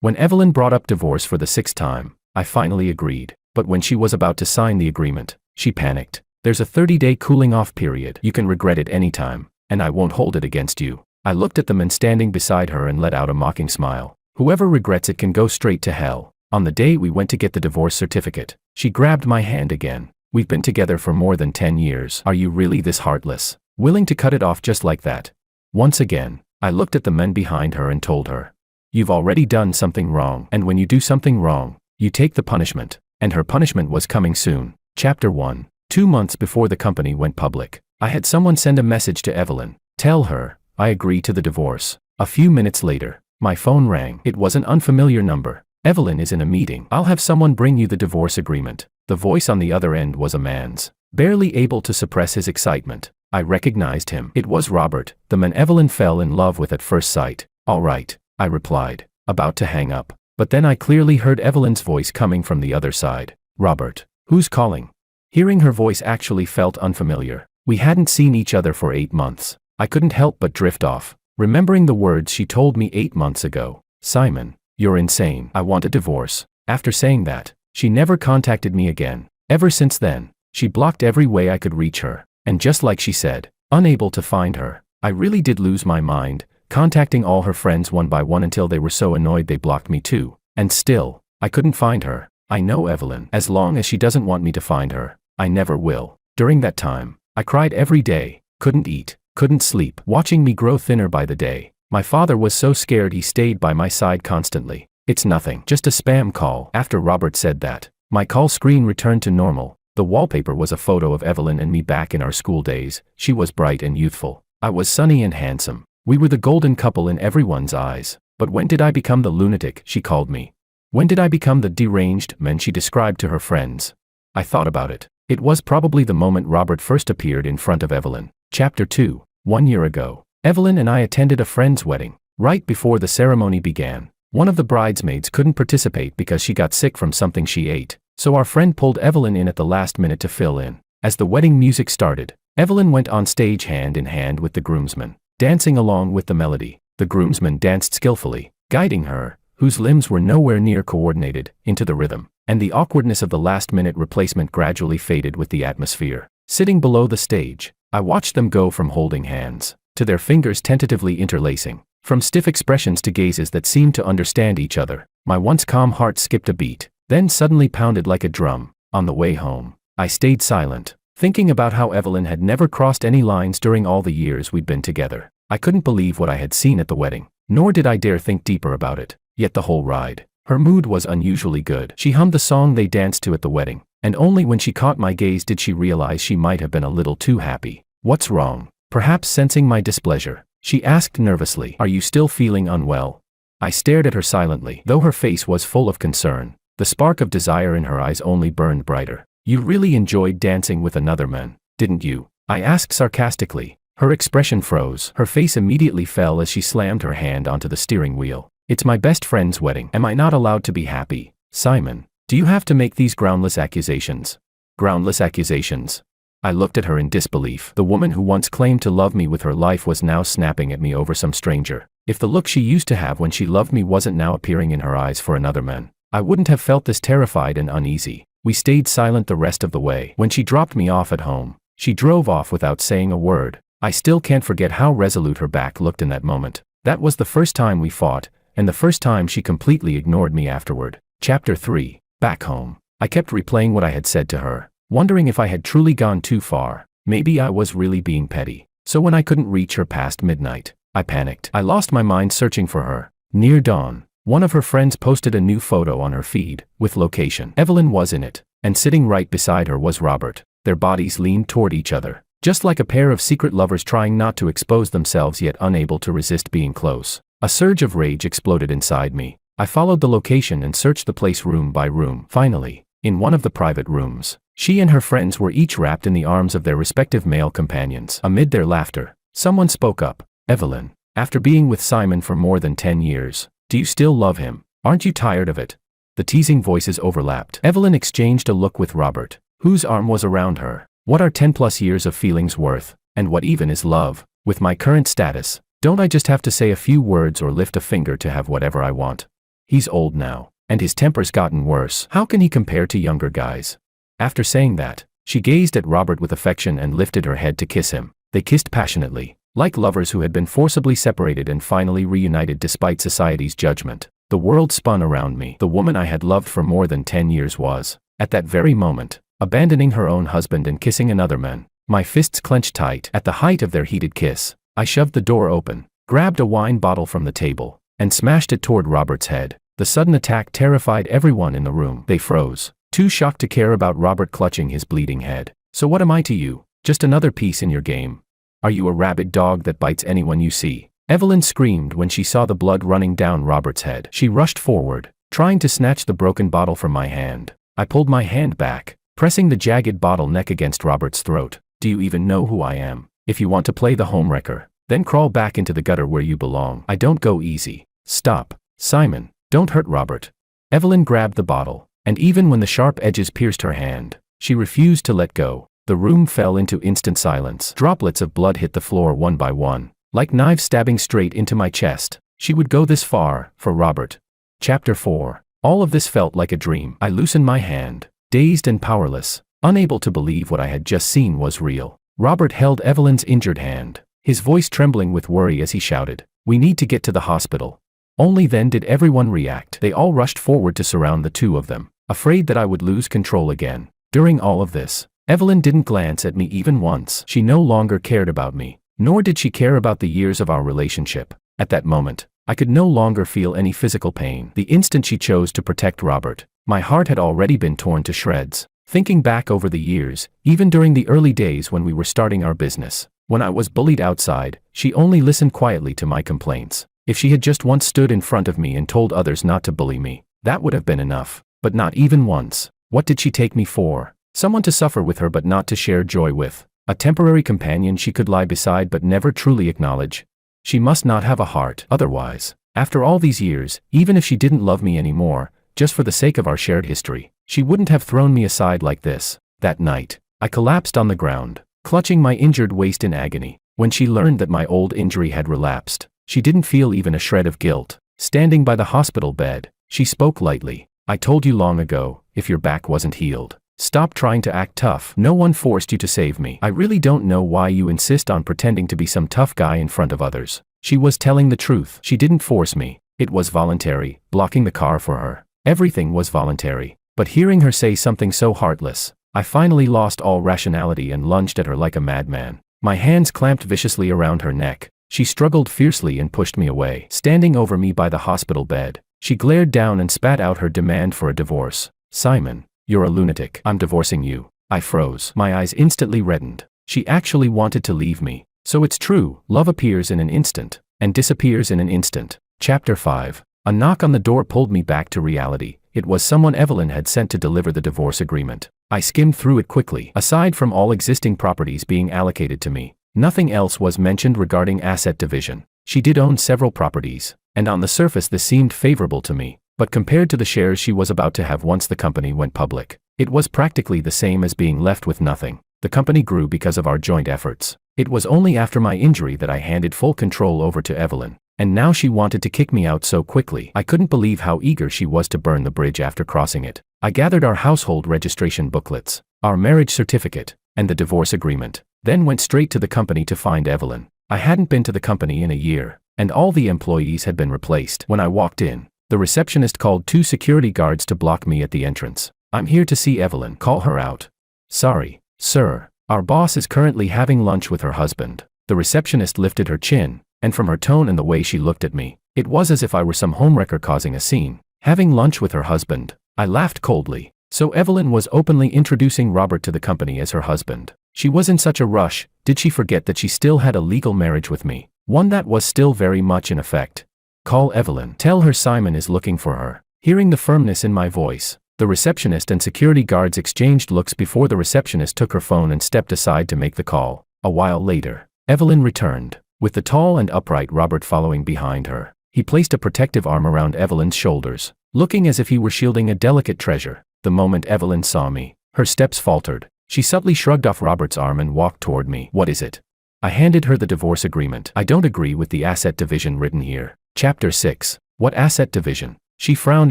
When Evelyn brought up divorce for the 6th time, I finally agreed. But when she was about to sign the agreement, she panicked. There's a 30-day cooling-off period. You can regret it anytime, and I won't hold it against you. I looked at the man standing beside her and let out a mocking smile. Whoever regrets it can go straight to hell. On the day we went to get the divorce certificate, she grabbed my hand again. We've been together for more than 10 years. Are you really this heartless? Willing to cut it off just like that? Once again, I looked at the men behind her and told her, you've already done something wrong, and when you do something wrong, you take the punishment. And her punishment was coming soon. Chapter 1. 2 months before the company went public, I had someone send a message to Evelyn. Tell her, I agree to the divorce. A few minutes later, my phone rang. It was an unfamiliar number. Evelyn is in a meeting. I'll have someone bring you the divorce agreement. The voice on the other end was a man's. Barely able to suppress his excitement, I recognized him. It was Robert, the man Evelyn fell in love with at first sight. All right, I replied, about to hang up. But then I clearly heard Evelyn's voice coming from the other side. Robert, who's calling? Hearing her voice actually felt unfamiliar. We hadn't seen each other for 8 months. I couldn't help but drift off, remembering the words she told me 8 months ago. Simon, you're insane. I want a divorce. After saying that, she never contacted me again. Ever since then, she blocked every way I could reach her. And just like she said, unable to find her, I really did lose my mind, contacting all her friends one by one until they were so annoyed they blocked me too. And still, I couldn't find her. I know Evelyn. As long as she doesn't want me to find her, I never will. During that time, I cried every day, couldn't eat, couldn't sleep, watching me grow thinner by the day. My father was so scared he stayed by my side constantly. It's nothing, just a spam call. After Robert said that, my call screen returned to normal. The wallpaper was a photo of Evelyn and me back in our school days. She was bright and youthful. I was sunny and handsome. We were the golden couple in everyone's eyes. But when did I become the lunatic she called me? When did I become the deranged man she described to her friends? I thought about it. It was probably the moment Robert first appeared in front of Evelyn. Chapter 2. 1 year ago, Evelyn and I attended a friend's wedding. Right before the ceremony began, one of the bridesmaids couldn't participate because she got sick from something she ate, so our friend pulled Evelyn in at the last minute to fill in. As the wedding music started, Evelyn went on stage hand in hand with the groomsmen, dancing along with the melody. The groomsmen danced skillfully, guiding her, whose limbs were nowhere near coordinated, into the rhythm, and the awkwardness of the last-minute replacement gradually faded with the atmosphere. Sitting below the stage, I watched them go from holding hands, to their fingers tentatively interlacing, from stiff expressions to gazes that seemed to understand each other. My once calm heart skipped a beat, then suddenly pounded like a drum. On the way home, I stayed silent, thinking about how Evelyn had never crossed any lines during all the years we'd been together. I couldn't believe what I had seen at the wedding, nor did I dare think deeper about it. Yet the whole ride, her mood was unusually good. She hummed the song they danced to at the wedding, and only when she caught my gaze did she realize she might have been a little too happy. What's wrong? Perhaps sensing my displeasure, she asked nervously, are you still feeling unwell? I stared at her silently, though her face was full of concern. The spark of desire in her eyes only burned brighter. You really enjoyed dancing with another man, didn't you? I asked sarcastically. Her expression froze. Her face immediately fell as she slammed her hand onto the steering wheel. It's my best friend's wedding. Am I not allowed to be happy? Simon, do you have to make these groundless accusations? Groundless accusations? I looked at her in disbelief. The woman who once claimed to love me with her life was now snapping at me over some stranger. If the look she used to have when she loved me wasn't now appearing in her eyes for another man, I wouldn't have felt this terrified and uneasy. We stayed silent the rest of the way. When she dropped me off at home, she drove off without saying a word. I still can't forget how resolute her back looked in that moment. That was the first time we fought, and the first time she completely ignored me afterward. Chapter 3. Back home. I kept replaying what I had said to her, wondering if I had truly gone too far. Maybe I was really being petty. So when I couldn't reach her past midnight, I panicked. I lost my mind searching for her. Near dawn, one of her friends posted a new photo on her feed, with location. Evelyn was in it, and sitting right beside her was Robert. Their bodies leaned toward each other, just like a pair of secret lovers trying not to expose themselves yet unable to resist being close. A surge of rage exploded inside me. I followed the location and searched the place room by room. Finally, in one of the private rooms, she and her friends were each wrapped in the arms of their respective male companions. Amid their laughter, someone spoke up. Evelyn, after being with Simon for more than 10 years, do you still love him? Aren't you tired of it? The teasing voices overlapped. Evelyn exchanged a look with Robert, whose arm was around her. What are 10+ years of feelings worth? And what even is love? With my current status, don't I just have to say a few words or lift a finger to have whatever I want? He's old now, and his temper's gotten worse. How can he compare to younger guys? After saying that, she gazed at Robert with affection and lifted her head to kiss him. They kissed passionately, like lovers who had been forcibly separated and finally reunited despite society's judgment. The world spun around me. The woman I had loved for more than 10 years was, at that very moment, abandoning her own husband and kissing another man. My fists clenched tight. At the height of their heated kiss, I shoved the door open, grabbed a wine bottle from the table, and smashed it toward Robert's head. The sudden attack terrified everyone in the room. They froze, too shocked to care about Robert clutching his bleeding head. So what am I to you? Just another piece in your game. Are you a rabid dog that bites anyone you see? Evelyn screamed when she saw the blood running down Robert's head. She rushed forward, trying to snatch the broken bottle from my hand. I pulled my hand back, pressing the jagged bottle neck against Robert's throat. Do you even know who I am? If you want to play the homewrecker, then crawl back into the gutter where you belong. I don't go easy. Stop, Simon. Don't hurt Robert. Evelyn grabbed the bottle, and even when the sharp edges pierced her hand, she refused to let go. The room fell into instant silence. Droplets of blood hit the floor one by one, like knives stabbing straight into my chest. She would go this far, for Robert. Chapter 4. All of this felt like a dream. I loosened my hand, dazed and powerless, unable to believe what I had just seen was real. Robert held Evelyn's injured hand, his voice trembling with worry as he shouted, "We need to get to the hospital." Only then did everyone react. They all rushed forward to surround the two of them, afraid that I would lose control again. During all of this, Evelyn didn't glance at me even once. She no longer cared about me, nor did she care about the years of our relationship. At that moment, I could no longer feel any physical pain. The instant she chose to protect Robert, my heart had already been torn to shreds. Thinking back over the years, even during the early days when we were starting our business, when I was bullied outside, she only listened quietly to my complaints. If she had just once stood in front of me and told others not to bully me, that would have been enough. But not even once. What did she take me for? Someone to suffer with her but not to share joy with. A temporary companion she could lie beside but never truly acknowledge. She must not have a heart. Otherwise, after all these years, even if she didn't love me anymore, just for the sake of our shared history, she wouldn't have thrown me aside like this. That night, I collapsed on the ground, clutching my injured waist in agony. When she learned that my old injury had relapsed, she didn't feel even a shred of guilt. Standing by the hospital bed, she spoke lightly. "I told you long ago, if your back wasn't healed, stop trying to act tough. No one forced you to save me. I really don't know why you insist on pretending to be some tough guy in front of others." She was telling the truth. She didn't force me. It was voluntary, blocking the car for her. Everything was voluntary. But hearing her say something so heartless, I finally lost all rationality and lunged at her like a madman. My hands clamped viciously around her neck. She struggled fiercely and pushed me away. Standing over me by the hospital bed, she glared down and spat out her demand for a divorce. "Simon, you're a lunatic. I'm divorcing you." I froze. My eyes instantly reddened. She actually wanted to leave me. So it's true, love appears in an instant, and disappears in an instant. Chapter 5. A knock on the door pulled me back to reality. It was someone Evelyn had sent to deliver the divorce agreement. I skimmed through it quickly. Aside from all existing properties being allocated to me, nothing else was mentioned regarding asset division. She did own several properties, and on the surface this seemed favorable to me, but compared to the shares she was about to have once the company went public, it was practically the same as being left with nothing. The company grew because of our joint efforts. It was only after my injury that I handed full control over to Evelyn, and now she wanted to kick me out so quickly. I couldn't believe how eager she was to burn the bridge after crossing it. I gathered our household registration booklets, our marriage certificate, and the divorce agreement, then went straight to the company to find Evelyn. I hadn't been to the company in a year, and all the employees had been replaced. When I walked in, the receptionist called 2 security guards to block me at the entrance. "I'm here to see Evelyn. Call her out." "Sorry, sir. Our boss is currently having lunch with her husband." The receptionist lifted her chin, and from her tone and the way she looked at me, it was as if I were some homewrecker causing a scene. Having lunch with her husband? I laughed coldly. So Evelyn was openly introducing Robert to the company as her husband. She was in such a rush. Did she forget that she still had a legal marriage with me? One that was still very much in effect. "Call Evelyn. Tell her Simon is looking for her." Hearing the firmness in my voice, the receptionist and security guards exchanged looks before the receptionist took her phone and stepped aside to make the call. A while later, Evelyn returned, with the tall and upright Robert following behind her. He placed a protective arm around Evelyn's shoulders, looking as if he were shielding a delicate treasure. The moment Evelyn saw me, her steps faltered. She subtly shrugged off Robert's arm and walked toward me. "What is it?" I handed her the divorce agreement. "I don't agree with the asset division written here." Chapter 6. What asset division? She frowned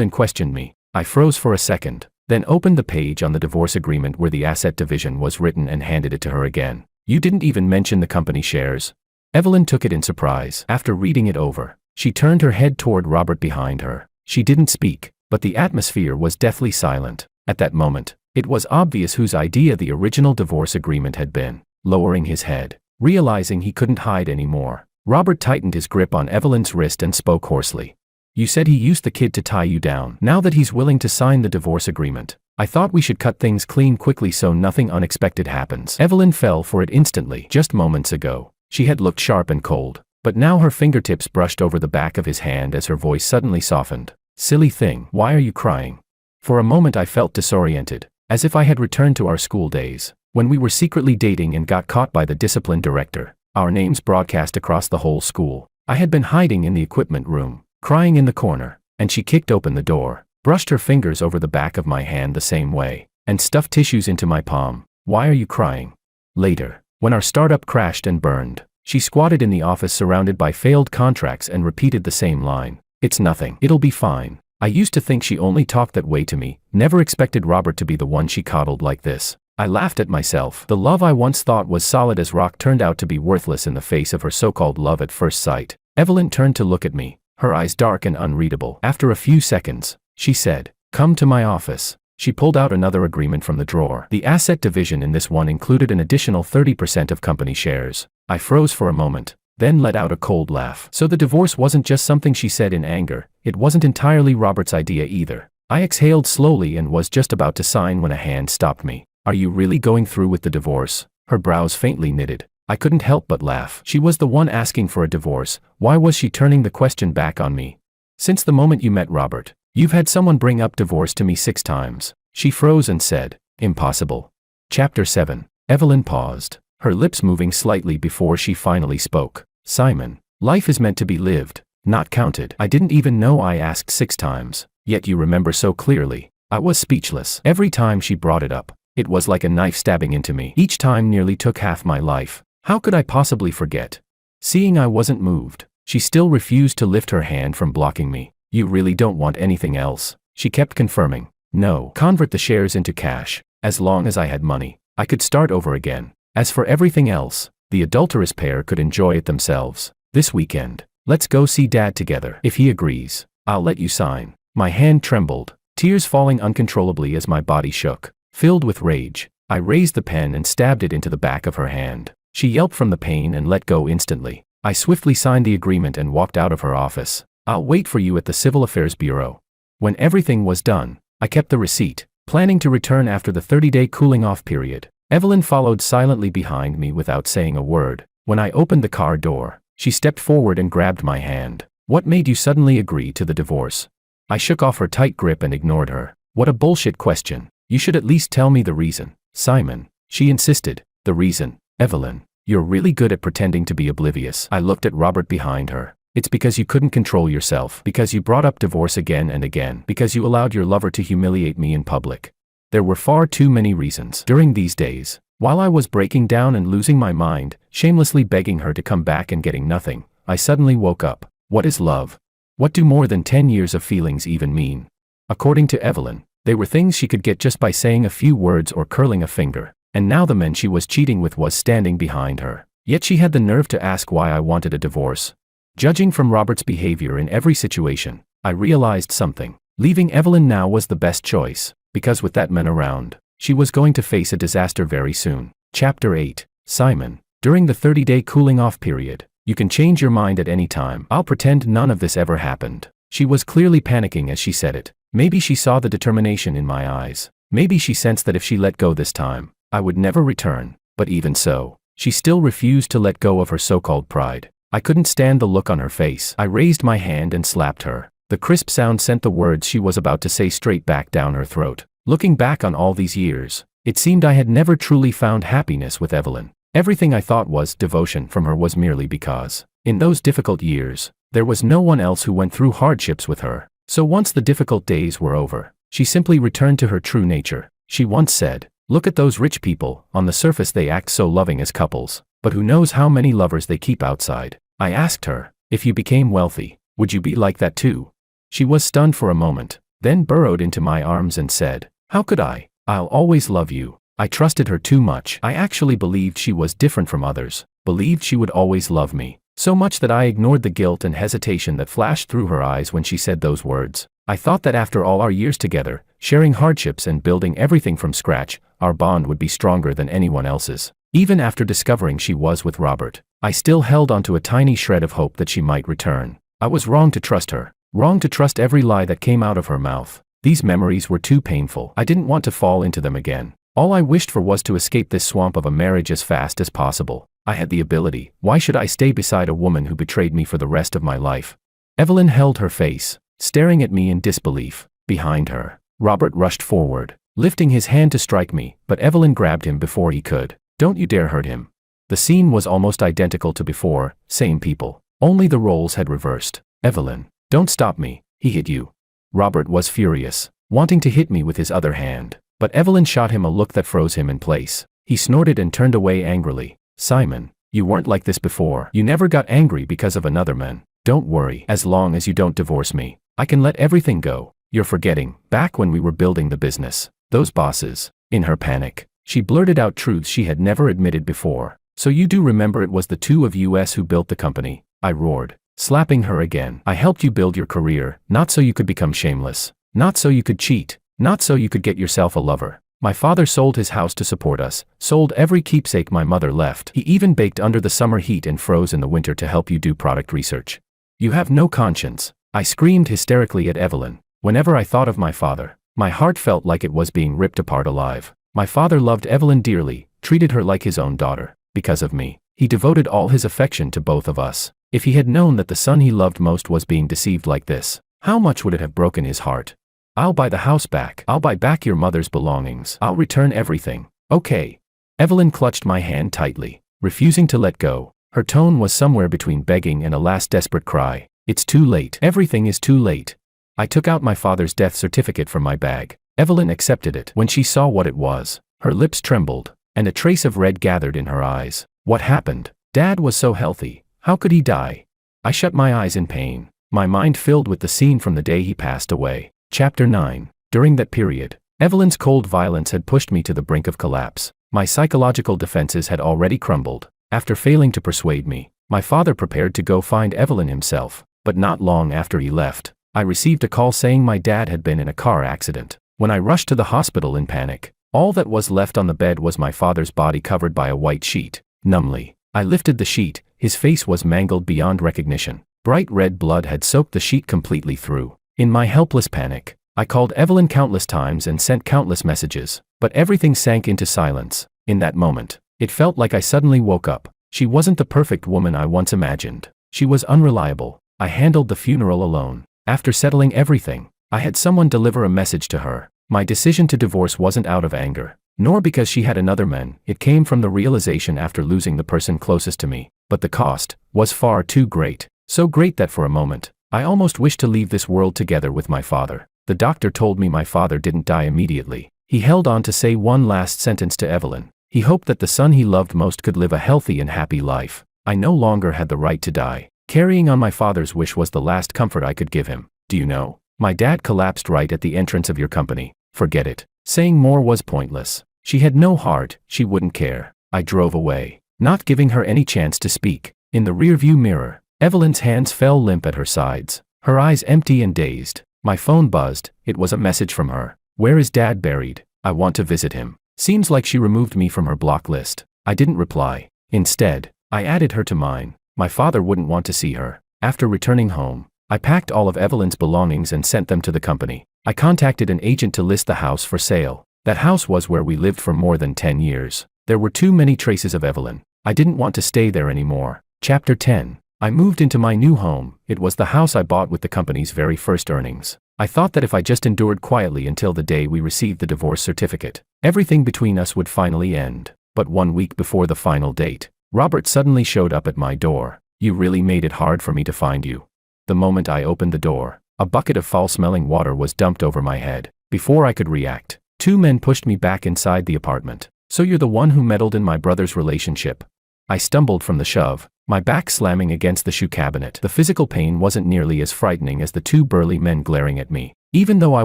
and questioned me. I froze for a second, then opened the page on the divorce agreement where the asset division was written and handed it to her again. You didn't even mention the company shares. Evelyn took it in surprise. After reading it over, she turned her head toward Robert behind her. She didn't speak, but the atmosphere was deathly silent. At that moment, it was obvious whose idea the original divorce agreement had been. Lowering his head, realizing he couldn't hide anymore, Robert tightened his grip on Evelyn's wrist and spoke hoarsely. You said he used the kid to tie you down. Now that he's willing to sign the divorce agreement, I thought we should cut things clean quickly so nothing unexpected happens. Evelyn fell for it instantly. Just moments ago, she had looked sharp and cold, but now her fingertips brushed over the back of his hand as her voice suddenly softened. Silly thing, why are you crying? For a moment I felt disoriented, as if I had returned to our school days, when we were secretly dating and got caught by the discipline director, our names broadcast across the whole school. I had been hiding in the equipment room, crying in the corner, and she kicked open the door, brushed her fingers over the back of my hand the same way, and stuffed tissues into my palm. Why are you crying? Later, when our startup crashed and burned, she squatted in the office surrounded by failed contracts and repeated the same line. It's nothing. It'll be fine. I used to think she only talked that way to me, never expected Robert to be the one she coddled like this. I laughed at myself. The love I once thought was solid as rock turned out to be worthless in the face of her so-called love at first sight. Evelyn turned to look at me, her eyes dark and unreadable. After a few seconds, she said, "Come to my office." She pulled out another agreement from the drawer. The asset division in this one included an additional 30% of company shares. I froze for a moment, then let out a cold laugh. So the divorce wasn't just something she said in anger, it wasn't entirely Robert's idea either. I exhaled slowly and was just about to sign when a hand stopped me. Are you really going through with the divorce? Her brows faintly knitted. I couldn't help but laugh. She was the one asking for a divorce. Why was she turning the question back on me? Since the moment you met Robert, you've had someone bring up divorce to me 6 times. She froze and said, impossible. Chapter 7. Evelyn paused, her lips moving slightly before she finally spoke. Simon, life is meant to be lived, not counted. I didn't even know I asked 6 times, yet you remember so clearly. I was speechless. Every time she brought it up, it was like a knife stabbing into me. Each time nearly took half my life. How could I possibly forget? Seeing I wasn't moved, she still refused to lift her hand from blocking me. You really don't want anything else? She kept confirming. No. Convert the shares into cash. As long as I had money, I could start over again. As for everything else, the adulterous pair could enjoy it themselves. This weekend, let's go see Dad together. If he agrees, I'll let you sign. My hand trembled, tears falling uncontrollably as my body shook. Filled with rage, I raised the pen and stabbed it into the back of her hand. She yelped from the pain and let go instantly. I swiftly signed the agreement and walked out of her office. I'll wait for you at the Civil Affairs Bureau. When everything was done, I kept the receipt, planning to return after the 30-day cooling-off period. Evelyn followed silently behind me without saying a word. When I opened the car door, she stepped forward and grabbed my hand. What made you suddenly agree to the divorce? I shook off her tight grip and ignored her. What a bullshit question. You should at least tell me the reason. Simon, she insisted. The reason. Evelyn, you're really good at pretending to be oblivious. I looked at Robert behind her. It's because you couldn't control yourself, because you brought up divorce again and again, because you allowed your lover to humiliate me in public. There were far too many reasons. During these days, while I was breaking down and losing my mind, shamelessly begging her to come back and getting nothing, I suddenly woke up. What is love? What do more than 10 years of feelings even mean? According to Evelyn, they were things she could get just by saying a few words or curling a finger, and now the man she was cheating with was standing behind her. Yet she had the nerve to ask why I wanted a divorce. Judging from Robert's behavior in every situation, I realized something. Leaving Evelyn now was the best choice, because with that man around, she was going to face a disaster very soon. Chapter 8. Simon, during the 30-day cooling-off period, you can change your mind at any time. I'll pretend none of this ever happened. She was clearly panicking as she said it. Maybe she saw the determination in my eyes. Maybe she sensed that if she let go this time, I would never return. But even so, she still refused to let go of her so-called pride. I couldn't stand the look on her face. I raised my hand and slapped her. The crisp sound sent the words she was about to say straight back down her throat. Looking back on all these years, it seemed I had never truly found happiness with Evelyn. Everything I thought was devotion from her was merely because, in those difficult years, there was no one else who went through hardships with her. So once the difficult days were over, she simply returned to her true nature. She once said, "Look at those rich people, on the surface they act so loving as couples, but who knows how many lovers they keep outside." I asked her, if you became wealthy, would you be like that too? She was stunned for a moment, then burrowed into my arms and said, "How could I? I'll always love you." I trusted her too much. I actually believed she was different from others, believed she would always love me. So much that I ignored the guilt and hesitation that flashed through her eyes when she said those words. I thought that after all our years together, sharing hardships and building everything from scratch, our bond would be stronger than anyone else's. Even after discovering she was with Robert, I still held onto a tiny shred of hope that she might return. I was wrong to trust her, wrong to trust every lie that came out of her mouth. These memories were too painful. I didn't want to fall into them again. All I wished for was to escape this swamp of a marriage as fast as possible. I had the ability. Why should I stay beside a woman who betrayed me for the rest of my life? Evelyn held her face, staring at me in disbelief. Behind her, Robert rushed forward, lifting his hand to strike me, but Evelyn grabbed him before he could. "Don't you dare hurt him." The scene was almost identical to before, same people. Only the roles had reversed. "Evelyn, don't stop me, he hit you." Robert was furious, wanting to hit me with his other hand, but Evelyn shot him a look that froze him in place. He snorted and turned away angrily. "Simon, you weren't like this before. You never got angry because of another man. Don't worry, as long as you don't divorce me, I can let everything go. You're forgetting, back when we were building the business, those bosses." In her panic, she blurted out truths she had never admitted before. "So you do remember it was the two of us who built the company?" I roared, slapping her again. "I helped you build your career, not so you could become shameless, not so you could cheat, not so you could get yourself a lover. My father sold his house to support us, sold every keepsake my mother left. He even baked under the summer heat and froze in the winter to help you do product research. You have no conscience." I screamed hysterically at Evelyn. Whenever I thought of my father, my heart felt like it was being ripped apart alive. My father loved Evelyn dearly, treated her like his own daughter. Because of me, he devoted all his affection to both of us. If he had known that the son he loved most was being deceived like this, how much would it have broken his heart? "I'll buy the house back. I'll buy back your mother's belongings. I'll return everything. Okay." Evelyn clutched my hand tightly, refusing to let go. Her tone was somewhere between begging and a last desperate cry. "It's too late. Everything is too late." I took out my father's death certificate from my bag. Evelyn accepted it. When she saw what it was, her lips trembled, and a trace of red gathered in her eyes. "What happened? Dad was so healthy. How could he die?" I shut my eyes in pain, my mind filled with the scene from the day he passed away. Chapter 9. During that period, Evelyn's cold violence had pushed me to the brink of collapse. My psychological defenses had already crumbled. After failing to persuade me, my father prepared to go find Evelyn himself, but not long after he left, I received a call saying my dad had been in a car accident. When I rushed to the hospital in panic, all that was left on the bed was my father's body covered by a white sheet. Numbly, I lifted the sheet. His face was mangled beyond recognition. Bright red blood had soaked the sheet completely through. In my helpless panic, I called Evelyn countless times and sent countless messages, but everything sank into silence. In that moment, it felt like I suddenly woke up. She wasn't the perfect woman I once imagined. She was unreliable. I handled the funeral alone. After settling everything, I had someone deliver a message to her. My decision to divorce wasn't out of anger, nor because she had another man. It came from the realization after losing the person closest to me. But the cost was far too great. So great that for a moment, I almost wished to leave this world together with my father. The doctor told me my father didn't die immediately. He held on to say one last sentence to Evelyn. He hoped that the son he loved most could live a healthy and happy life. I no longer had the right to die. Carrying on my father's wish was the last comfort I could give him. "Do you know? My dad collapsed right at the entrance of your company." "Forget it." Saying more was pointless. She had no heart, she wouldn't care. I drove away, not giving her any chance to speak. In the rearview mirror, Evelyn's hands fell limp at her sides, her eyes empty and dazed. My phone buzzed. It was a message from her. "Where is Dad buried? I want to visit him." Seems like she removed me from her block list. I didn't reply. Instead, I added her to mine. My father wouldn't want to see her. After returning home, I packed all of Evelyn's belongings and sent them to the company. I contacted an agent to list the house for sale. That house was where we lived for more than 10 years. There were too many traces of Evelyn. I didn't want to stay there anymore. Chapter 10. I moved into my new home. It was the house I bought with the company's very first earnings. I thought that if I just endured quietly until the day we received the divorce certificate, everything between us would finally end. But 1 week before the final date, Robert suddenly showed up at my door. "You really made it hard for me to find you." The moment I opened the door, a bucket of foul-smelling water was dumped over my head. Before I could react, 2 men pushed me back inside the apartment. "So you're the one who meddled in my brother's relationship?" I stumbled from the shove, my back slamming against the shoe cabinet. The physical pain wasn't nearly as frightening as the two burly men glaring at me. Even though I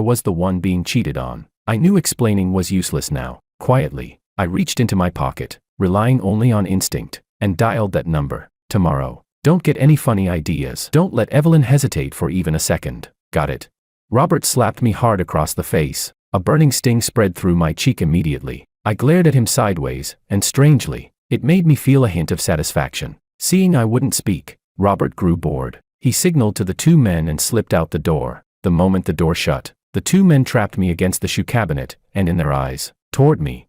was the one being cheated on, I knew explaining was useless now. Quietly, I reached into my pocket, relying only on instinct, and dialed that number. Tomorrow. Don't get any funny ideas. Don't let Evelyn hesitate for even a second. Got it? Robert slapped me hard across the face. A burning sting spread through my cheek immediately. I glared at him sideways, and strangely, it made me feel a hint of satisfaction. Seeing I wouldn't speak, Robert grew bored. He signaled to the two men and slipped out the door. The moment the door shut, the two men trapped me against the shoe cabinet, and in their eyes, toward me,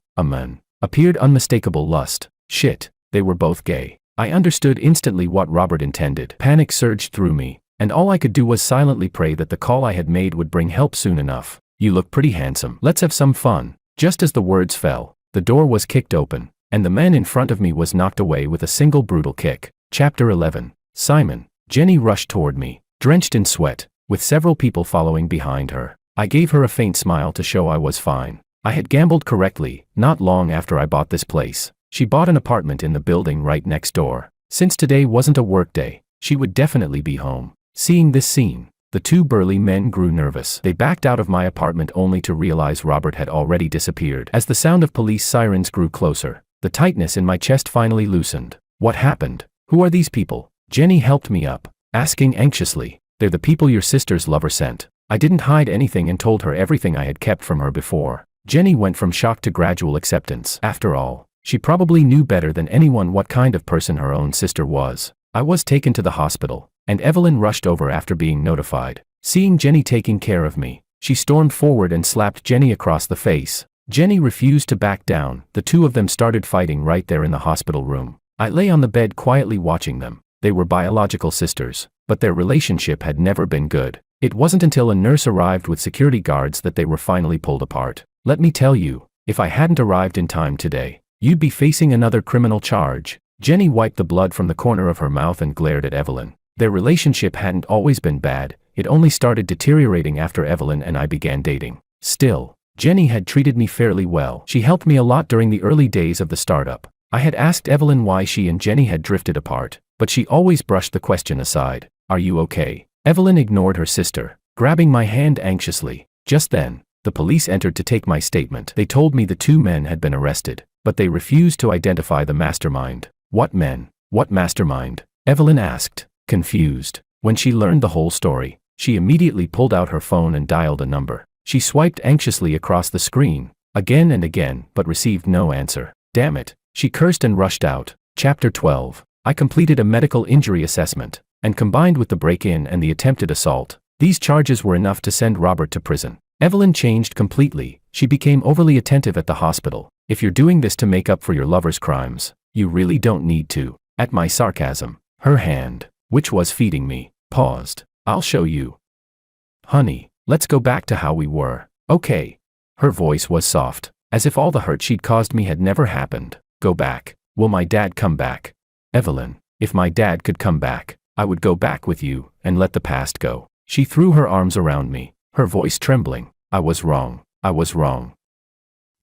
appeared unmistakable lust. Shit, they were both gay. I understood instantly what Robert intended. Panic surged through me, and all I could do was silently pray that the call I had made would bring help soon enough. You look pretty handsome. Let's have some fun. Just as the words fell, the door was kicked open, and the man in front of me was knocked away with a single brutal kick. Chapter 11. Simon. Jenny rushed toward me, drenched in sweat, with several people following behind her. I gave her a faint smile to show I was fine. I had gambled correctly. Not long after I bought this place, she bought an apartment in the building right next door. Since today wasn't a work day, she would definitely be home. Seeing this scene, the two burly men grew nervous. They backed out of my apartment only to realize Robert had already disappeared. As the sound of police sirens grew closer, the tightness in my chest finally loosened. What happened? Who are these people? Jenny helped me up, asking anxiously. They're the people your sister's lover sent. I didn't hide anything and told her everything I had kept from her before. Jenny went from shock to gradual acceptance. After all, she probably knew better than anyone what kind of person her own sister was. I was taken to the hospital, and Evelyn rushed over after being notified. Seeing Jenny taking care of me, she stormed forward and slapped Jenny across the face. Jenny refused to back down. The two of them started fighting right there in the hospital room. I lay on the bed quietly watching them. They were biological sisters, but their relationship had never been good. It wasn't until a nurse arrived with security guards that they were finally pulled apart. Let me tell you, if I hadn't arrived in time today, you'd be facing another criminal charge. Jenny wiped the blood from the corner of her mouth and glared at Evelyn. Their relationship hadn't always been bad, it only started deteriorating after Evelyn and I began dating. Still, Jenny had treated me fairly well. She helped me a lot during the early days of the startup. I had asked Evelyn why she and Jenny had drifted apart, but she always brushed the question aside. Are you okay? Evelyn ignored her sister, grabbing my hand anxiously. Just then, the police entered to take my statement. They told me the two men had been arrested, but they refused to identify the mastermind. What men? What mastermind? Evelyn asked, confused. When she learned the whole story, she immediately pulled out her phone and dialed a number. She swiped anxiously across the screen, again and again, but received no answer. Damn it, she cursed and rushed out. Chapter 12. I completed a medical injury assessment, and combined with the break-in and the attempted assault, these charges were enough to send Robert to prison. Evelyn changed completely. She became overly attentive at the hospital. If you're doing this to make up for your lover's crimes, you really don't need to. At my sarcasm, her hand, which was feeding me, paused. I'll show you. Honey, let's go back to how we were. Okay. Her voice was soft, as if all the hurt she'd caused me had never happened. Go back. Will my dad come back? Evelyn, if my dad could come back, I would go back with you and let the past go. She threw her arms around me, her voice trembling. I was wrong. I was wrong.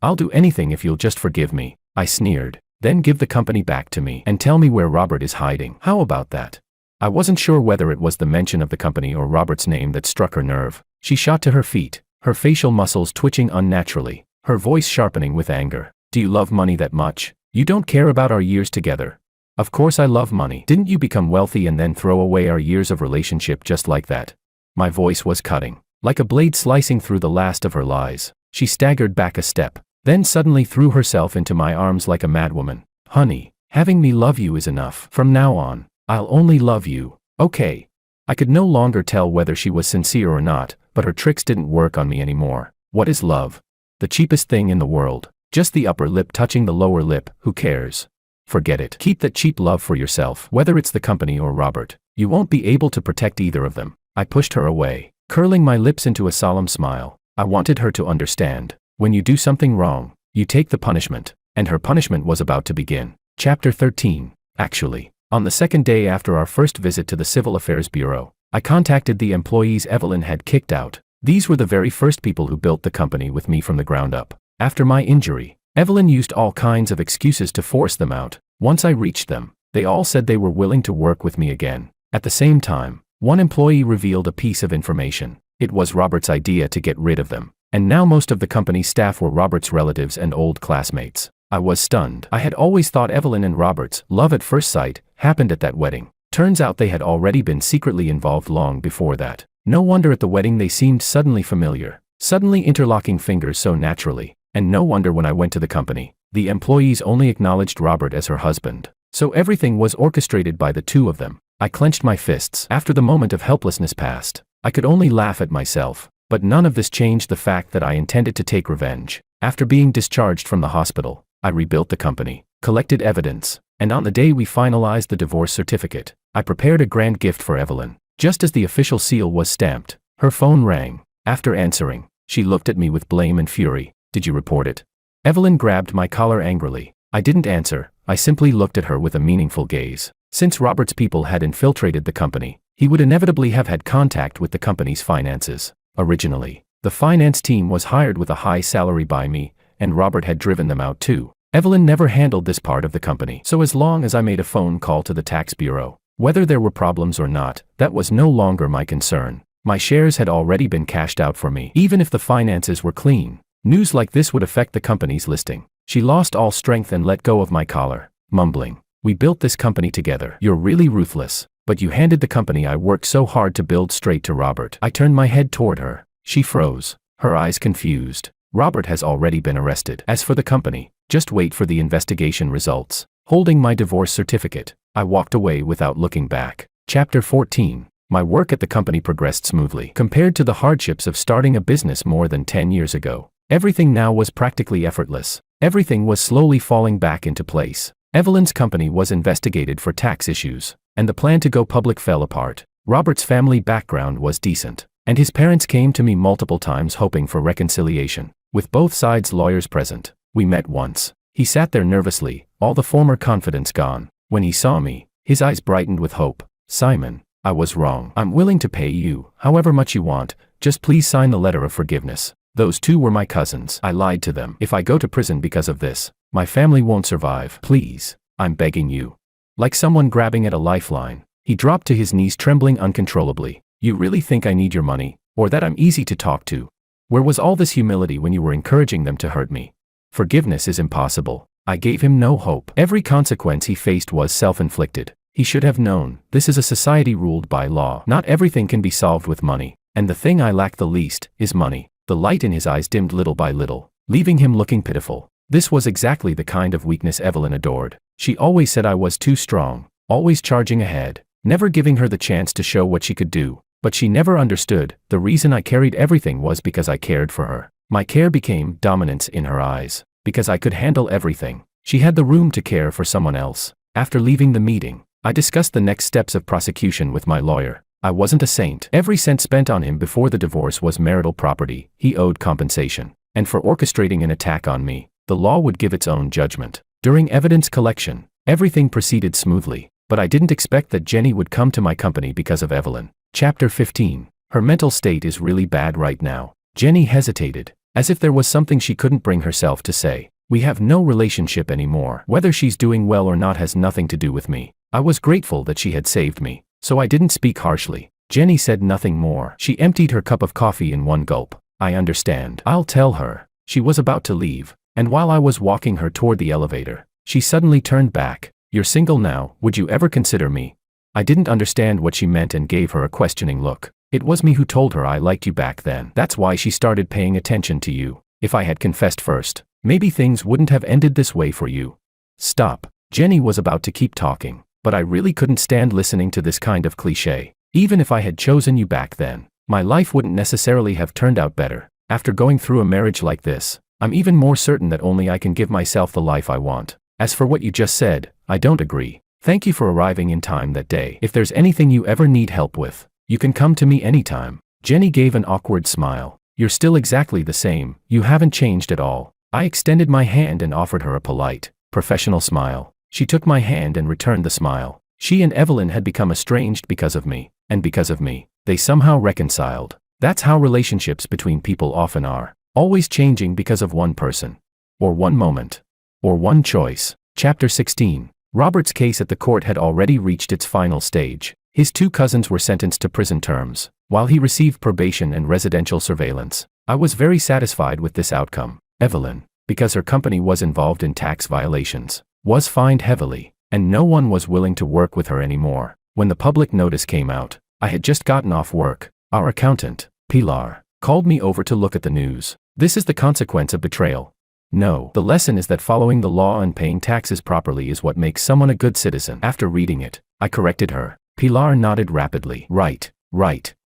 I'll do anything if you'll just forgive me, I sneered. Then give the company back to me and tell me where Robert is hiding. How about that? I wasn't sure whether it was the mention of the company or Robert's name that struck her nerve. She shot to her feet, her facial muscles twitching unnaturally, her voice sharpening with anger. Do you love money that much? You don't care about our years together. Of course I love money. Didn't you become wealthy and then throw away our years of relationship just like that? My voice was cutting, like a blade slicing through the last of her lies. She staggered back a step, then suddenly threw herself into my arms like a madwoman. Honey, having me love you is enough. From now on, I'll only love you, okay? I could no longer tell whether she was sincere or not, but her tricks didn't work on me anymore. What is love? The cheapest thing in the world. Just the upper lip touching the lower lip, who cares? Forget it. Keep that cheap love for yourself. Whether it's the company or Robert, you won't be able to protect either of them. I pushed her away, curling my lips into a solemn smile. I wanted her to understand. When you do something wrong, you take the punishment, and her punishment was about to begin. Chapter 13. Actually, on the second day after our first visit to the Civil Affairs Bureau, I contacted the employees Evelyn had kicked out. These were the very first people who built the company with me from the ground up. After my injury, Evelyn used all kinds of excuses to force them out. Once I reached them, They all said they were willing to work with me again. At the same time, one employee revealed a piece of information. It was Robert's idea to get rid of them. And now most of the company's staff were Robert's relatives and old classmates. I was stunned. I had always thought Evelyn and Robert's love at first sight happened at that wedding. Turns out they had already been secretly involved long before that. No wonder at the wedding they seemed suddenly familiar, suddenly interlocking fingers so naturally. And no wonder when I went to the company, the employees only acknowledged Robert as her husband. So everything was orchestrated by the two of them. I clenched my fists. After the moment of helplessness passed, I could only laugh at myself. But none of this changed the fact that I intended to take revenge. After being discharged from the hospital, I rebuilt the company, collected evidence, and on the day we finalized the divorce certificate, I prepared a grand gift for Evelyn. Just as the official seal was stamped, her phone rang. After answering, she looked at me with blame and fury. Did you report it? Evelyn grabbed my collar angrily. I didn't answer. I simply looked at her with a meaningful gaze. Since Robert's people had infiltrated the company, he would inevitably have had contact with the company's finances. Originally, the finance team was hired with a high salary by me, and Robert had driven them out too. Evelyn never handled this part of the company, so as long as I made a phone call to the tax bureau, whether there were problems or not, that was no longer my concern. My shares had already been cashed out for me. Even if the finances were clean, news like this would affect the company's listing. She lost all strength and let go of my collar, mumbling, "We built this company together. You're really ruthless. But you handed the company I worked so hard to build straight to Robert." I turned my head toward her. She froze, her eyes confused. "Robert has already been arrested. As for the company, just wait for the investigation results." Holding my divorce certificate, I walked away without looking back. Chapter 14. My work at the company progressed smoothly. Compared to the hardships of starting a business more than 10 years ago, everything now was practically effortless. Everything was slowly falling back into place. Evelyn's company was investigated for tax issues, and the plan to go public fell apart. Robert's family background was decent, and his parents came to me multiple times hoping for reconciliation. With both sides' lawyers present, we met once. He sat there nervously, all the former confidence gone. When he saw me, his eyes brightened with hope. "Simon, I was wrong. I'm willing to pay you however much you want, just please sign the letter of forgiveness. Those two were my cousins. I lied to them. If I go to prison because of this, my family won't survive. Please, I'm begging you." Like someone grabbing at a lifeline, he dropped to his knees trembling uncontrollably. "You really think I need your money, or that I'm easy to talk to? Where was all this humility when you were encouraging them to hurt me? Forgiveness is impossible." I gave him no hope. Every consequence he faced was self-inflicted. He should have known, this is a society ruled by law. Not everything can be solved with money, and the thing I lack the least is money. The light in his eyes dimmed little by little, leaving him looking pitiful. This was exactly the kind of weakness Evelyn adored. She always said I was too strong, always charging ahead, never giving her the chance to show what she could do. But she never understood, the reason I carried everything was because I cared for her. My care became dominance in her eyes. Because I could handle everything, she had the room to care for someone else. After leaving the meeting, I discussed the next steps of prosecution with my lawyer. I wasn't a saint. Every cent spent on him before the divorce was marital property. He owed compensation. And for orchestrating an attack on me, the law would give its own judgment. During evidence collection, everything proceeded smoothly, but I didn't expect that Jenny would come to my company because of Evelyn. Chapter 15. Her mental state is really bad right now. Jenny hesitated, as if there was something she couldn't bring herself to say. "We have no relationship anymore. Whether she's doing well or not has nothing to do with me." I was grateful that she had saved me, so I didn't speak harshly. Jenny said nothing more. She emptied her cup of coffee in one gulp. "I understand. I'll tell her." She was about to leave, and while I was walking her toward the elevator, she suddenly turned back. "You're single now, would you ever consider me?" I didn't understand what she meant and gave her a questioning look. It was me who told her I liked you back then. That's why she started paying attention to you. If I had confessed first, maybe things wouldn't have ended this way for you. Stop. Jenny was about to keep talking, but I really couldn't stand listening to this kind of cliché. Even if I had chosen you back then, my life wouldn't necessarily have turned out better. After going through a marriage like this, I'm even more certain that only I can give myself the life I want. As for what you just said, I don't agree. Thank you for arriving in time that day. If there's anything you ever need help with, you can come to me anytime. Jenny gave an awkward smile. You're still exactly the same. You haven't changed at all. I extended my hand and offered her a polite, professional smile. She took my hand and returned the smile. She and Evelyn had become estranged because of me, and because of me, they somehow reconciled. That's how relationships between people often are, always changing because of one person, or one moment, or one choice. Chapter 16. Robert's case at the court had already reached its final stage. His 2 cousins were sentenced to prison terms, while he received probation and residential surveillance. I was very satisfied with this outcome. Evelyn, because her company was involved in tax violations, was fined heavily, and no one was willing to work with her anymore. When the public notice came out, I had just gotten off work. Our accountant, Pilar, called me over to look at the news. This is the consequence of betrayal. No, the lesson is that following the law and paying taxes properly is what makes someone a good citizen. After reading it, I corrected her. Pilar nodded rapidly. Right,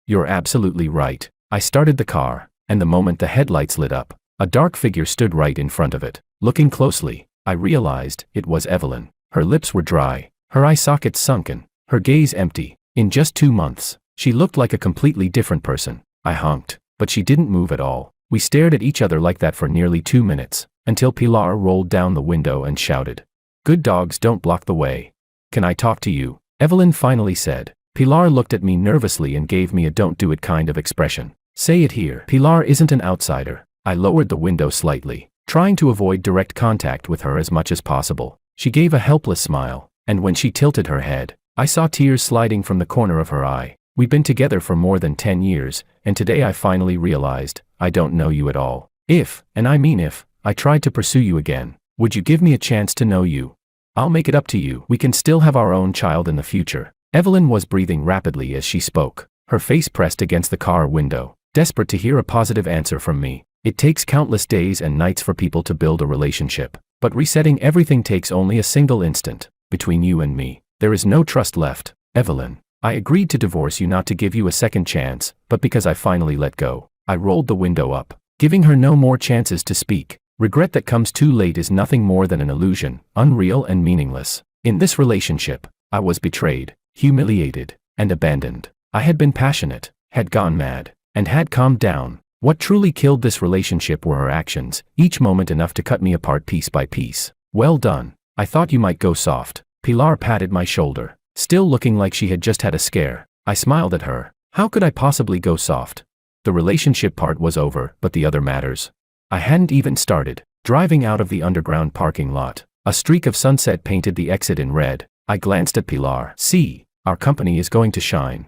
you're absolutely right. I started the car, and the moment the headlights lit up, a dark figure stood right in front of it. Looking closely, I realized it was Evelyn. Her lips were dry, her eye sockets sunken, her gaze empty. In just 2 months, she looked like a completely different person. I honked, but she didn't move at all. We stared at each other like that for nearly 2 minutes, until Pilar rolled down the window and shouted, "Good dogs don't block the way. Can I talk to you?" Evelyn finally said. Pilar looked at me nervously and gave me a "don't do it" kind of expression. "Say it here." Pilar isn't an outsider. I lowered the window slightly, trying to avoid direct contact with her as much as possible. She gave a helpless smile, and when she tilted her head, I saw tears sliding from the corner of her eye. We've been together for more than 10 years, and today I finally realized, I don't know you at all. If, and I mean if, I tried to pursue you again, would you give me a chance to know you? I'll make it up to you. We can still have our own child in the future. Evelyn was breathing rapidly as she spoke, her face pressed against the car window, desperate to hear a positive answer from me. It takes countless days and nights for people to build a relationship, but resetting everything takes only a single instant. Between you and me, there is no trust left. Evelyn, I agreed to divorce you not to give you a second chance, but because I finally let go. I rolled the window up, giving her no more chances to speak. Regret that comes too late is nothing more than an illusion, unreal and meaningless. In this relationship, I was betrayed, humiliated, and abandoned. I had been passionate, had gone mad, and had calmed down. What truly killed this relationship were her actions, each moment enough to cut me apart piece by piece. Well done. I thought you might go soft. Pilar patted my shoulder, still looking like she had just had a scare. I smiled at her. How could I possibly go soft? The relationship part was over, but the other matters. I hadn't even started. Driving out of the underground parking lot, a streak of sunset painted the exit in red. I glanced at Pilar. See, our company is going to shine.